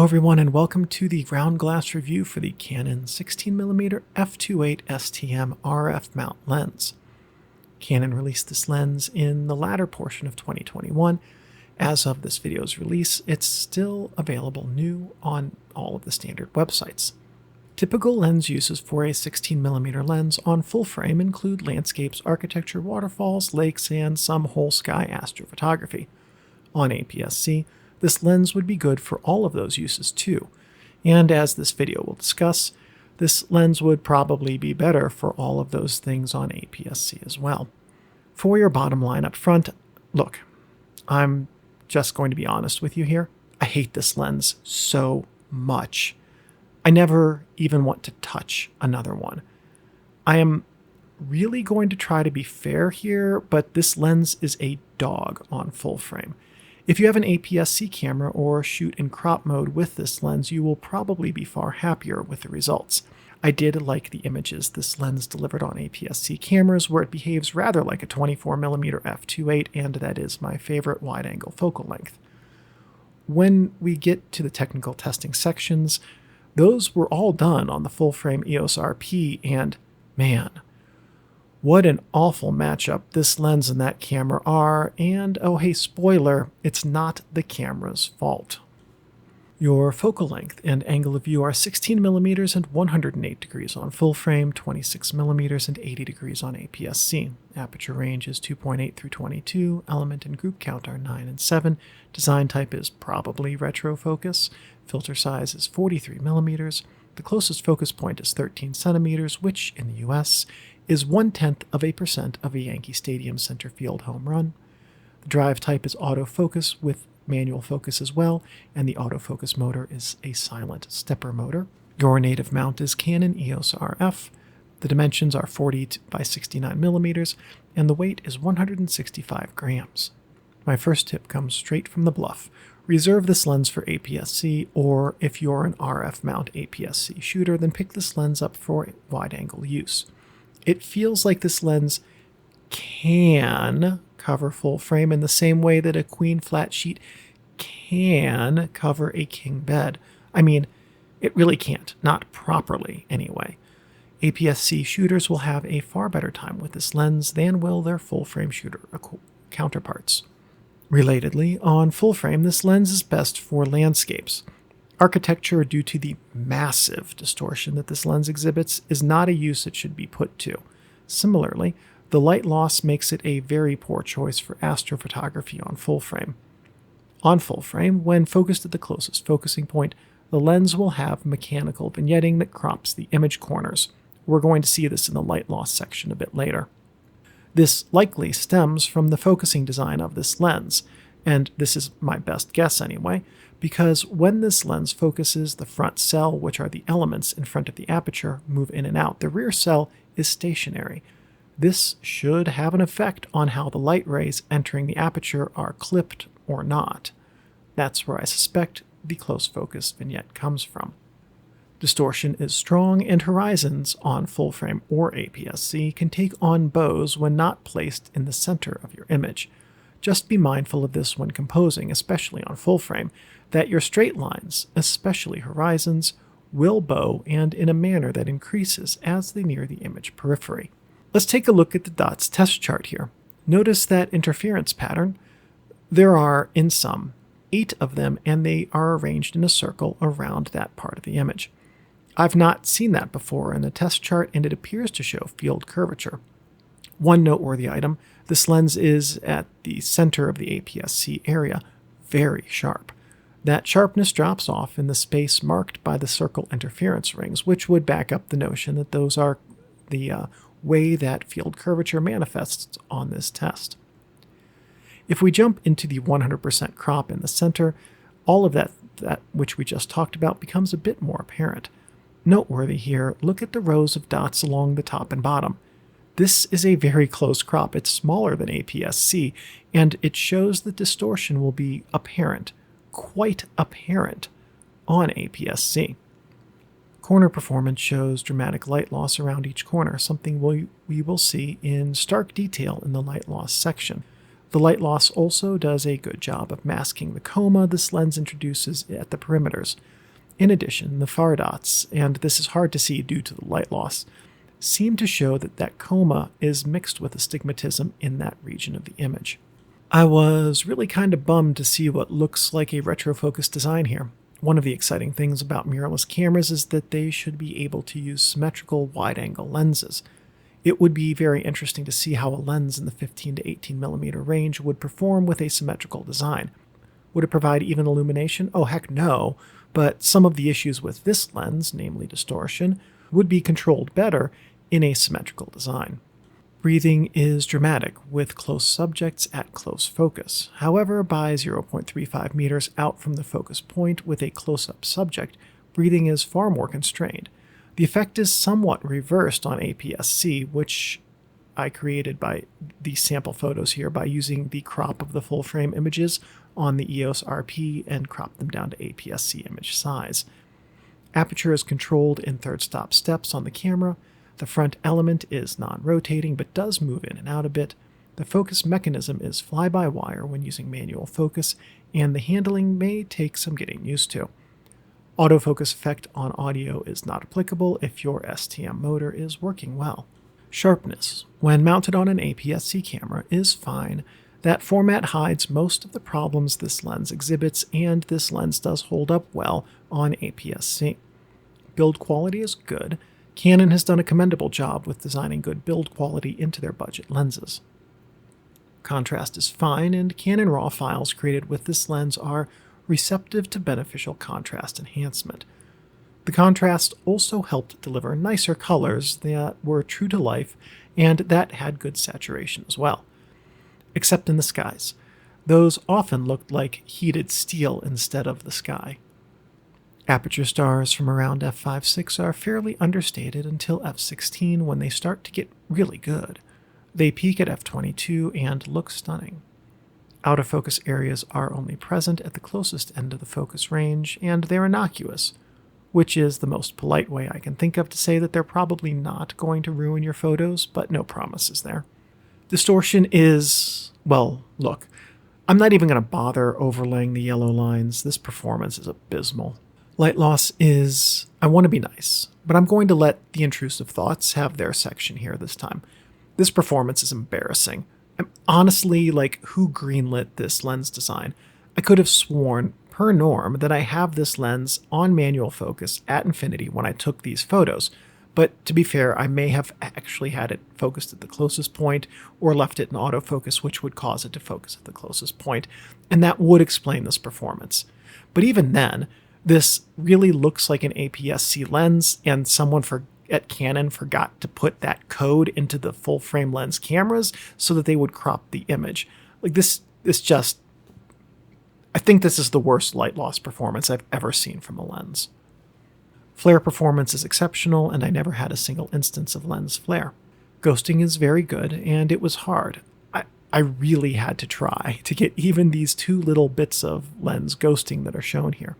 Hello everyone and welcome to the ground glass review for the Canon 16mm f2.8 STM RF mount lens. Canon released this lens in the latter portion of 2021. As of this video's release, it's still available new on all of the standard websites. Typical lens uses for a 16mm lens on full frame include landscapes, architecture, waterfalls, lakes, and some whole sky astrophotography. On APS-C, this lens would be good for all of those uses too, and as this video will discuss, this lens would probably be better for all of those things on APS-C as well. For your bottom line up front, look, I'm just going to be honest with you here. I hate this lens so much. I never even want to touch another one. I am really going to try to be fair here, but this lens is a dog on full frame. If you have an APS-C camera or shoot in crop mode with this lens, you will probably be far happier with the results. I did like the images this lens delivered on APS-C cameras, where it behaves rather like a 24mm f2.8, and that is my favorite wide-angle focal length. When we get to the technical testing sections, those were all done on the full-frame EOS RP, and man, what an awful matchup this lens and that camera are, and oh hey, spoiler, it's not the camera's fault. Your focal length and angle of view are 16mm and 108 degrees on full frame, 26mm and 80 degrees on APS-C. Aperture range is 2.8 through 22, element and group count are 9 and 7, design type is probably retro focus, filter size is 43mm, the closest focus point is 13 centimeters, which in the US is 0.1% of a Yankee Stadium center field home run. The drive type is autofocus with manual focus as well, and the autofocus motor is a silent stepper motor. Your native mount is Canon EOS RF. The dimensions are 40 by 69mm, and the weight is 165 grams. My first tip comes straight from the bluff. Reserve this lens for APS-C, or if you're an RF mount APS-C shooter, then pick this lens up for wide-angle use. It feels like this lens can cover full frame in the same way that a queen flat sheet can cover a king bed. I mean, it really can't, not properly anyway. APS-C shooters will have a far better time with this lens than will their full frame shooter counterparts. Relatedly, on full frame, this lens is best for landscapes. Architecture, due to the massive distortion that this lens exhibits, is not a use it should be put to. Similarly, the light loss makes it a very poor choice for astrophotography on full frame. On full frame, when focused at the closest focusing point, the lens will have mechanical vignetting that crops the image corners. We're going to see this in the light loss section a bit later. This likely stems from the focusing design of this lens, and this is my best guess anyway, because when this lens focuses, the front cell, which are the elements in front of the aperture, move in and out. The rear cell is stationary. This should have an effect on how the light rays entering the aperture are clipped or not. That's where I suspect the close focus vignette comes from. Distortion is strong, and horizons on full frame or APS-C can take on bows when not placed in the center of your image. Just be mindful of this when composing, especially on full frame, that your straight lines, especially horizons, will bow and in a manner that increases as they near the image periphery. Let's take a look at the dots test chart here. Notice that interference pattern. There are, in sum, 8 of them, and they are arranged in a circle around that part of the image. I've not seen that before in the test chart, and it appears to show field curvature. One noteworthy item, this lens is at the center of the APS-C area, very sharp. That sharpness drops off in the space marked by the circle interference rings, which would back up the notion that those are the way that field curvature manifests on this test. If we jump into the 100% crop in the center, all of that which we just talked about becomes a bit more apparent. Noteworthy here, look at the rows of dots along the top and bottom. This is a very close crop. It's smaller than APS-C, and it shows that distortion will be apparent, quite apparent, on APS-C. Corner performance shows dramatic light loss around each corner, something we will see in stark detail in the light loss section. The light loss also does a good job of masking the coma this lens introduces at the perimeters. In addition, the far dots, and this is hard to see due to the light loss, seem to show that coma is mixed with astigmatism in that region of the image. I was really kind of bummed to see what looks like a retrofocus design here. One of the exciting things about mirrorless cameras is that they should be able to use symmetrical wide-angle lenses. It would be very interesting to see how a lens in the 15 to 18mm range would perform with a symmetrical design. Would it provide even illumination? Oh heck no, but some of the issues with this lens, namely distortion, would be controlled better in a symmetrical design. Breathing is dramatic with close subjects at close focus. However, by 0.35 meters out from the focus point with a close-up subject, breathing is far more constrained. The effect is somewhat reversed on APS-C, which I created by these sample photos here by using the crop of the full-frame images on the EOS RP and crop them down to APS-C image size. Aperture is controlled in third-stop steps on the camera. The front element is non-rotating but does move in and out a bit. The focus mechanism is fly-by-wire when using manual focus, and the handling may take some getting used to. Autofocus effect on audio is not applicable if your STM motor is working well. Sharpness, when mounted on an APS-C camera, is fine. That format hides most of the problems this lens exhibits, and this lens does hold up well on APS-C. Build quality is good. Canon has done a commendable job with designing good build quality into their budget lenses. Contrast is fine, and Canon RAW files created with this lens are receptive to beneficial contrast enhancement. The contrast also helped deliver nicer colors that were true to life and that had good saturation as well. Except in the skies. Those often looked like heated steel instead of the sky. Aperture stars from around f5.6 are fairly understated until f16 when they start to get really good. They peak at f22 and look stunning. Out-of-focus areas are only present at the closest end of the focus range, and they're innocuous, which is the most polite way I can think of to say that they're probably not going to ruin your photos, but no promises there. Distortion is, well, look, I'm not even going to bother overlaying the yellow lines. This performance is abysmal. Light loss is, I want to be nice, but I'm going to let the intrusive thoughts have their section here this time. This performance is embarrassing. Honestly, who greenlit this lens design? I could have sworn, per norm, that I have this lens on manual focus at infinity when I took these photos. But to be fair, I may have actually had it focused at the closest point or left it in autofocus, which would cause it to focus at the closest point, and that would explain this performance. But even then, this really looks like an APS-C lens, and someone at Canon forgot to put that code into the full-frame lens cameras so that they would crop the image. This just... I think this is the worst light loss performance I've ever seen from a lens. Flare performance is exceptional, and I never had a single instance of lens flare. Ghosting is very good, and it was hard. I really had to try to get even these two little bits of lens ghosting that are shown here.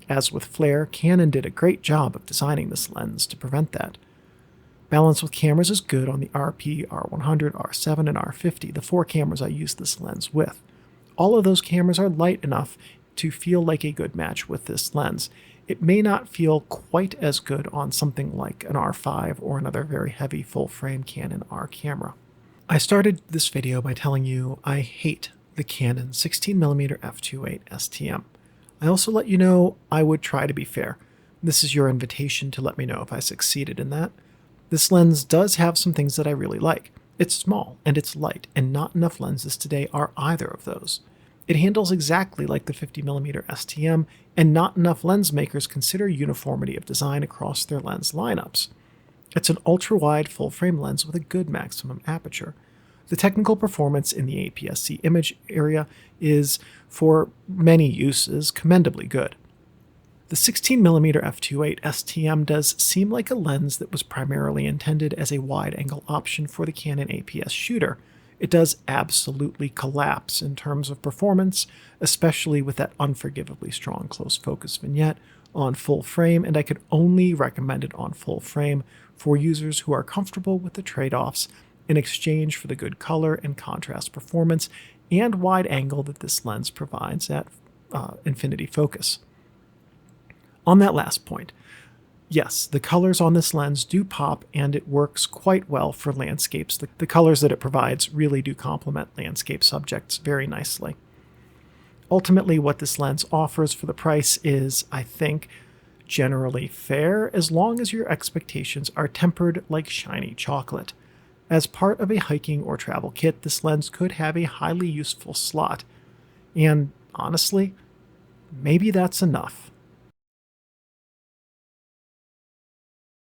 As with flare, Canon did a great job of designing this lens to prevent that. Balance with cameras is good on the RP, R100, R7, and R50, the four cameras I use this lens with. All of those cameras are light enough to feel like a good match with this lens. It may not feel quite as good on something like an R5 or another very heavy full-frame Canon R camera. I started this video by telling you I hate the Canon 16mm f2.8 STM. I also let you know I would try to be fair. This is your invitation to let me know if I succeeded in that. This lens does have some things that I really like. It's small and it's light, and not enough lenses today are either of those. It handles exactly like the 50mm STM, and not enough lens makers consider uniformity of design across their lens lineups. It's an ultra-wide full-frame lens with a good maximum aperture. The technical performance in the APS-C image area is, for many uses, commendably good. The 16mm f2.8 STM does seem like a lens that was primarily intended as a wide-angle option for the Canon APS shooter. It does absolutely collapse in terms of performance, especially with that unforgivably strong close focus vignette on full frame, and I could only recommend it on full frame for users who are comfortable with the trade-offs in exchange for the good color and contrast performance and wide angle that this lens provides at infinity focus. On that last point, yes, the colors on this lens do pop, and it works quite well for landscapes. The colors that it provides really do complement landscape subjects very nicely. Ultimately, what this lens offers for the price is, I think, generally fair, as long as your expectations are tempered like shiny chocolate. As part of a hiking or travel kit, this lens could have a highly useful slot. And honestly, maybe that's enough.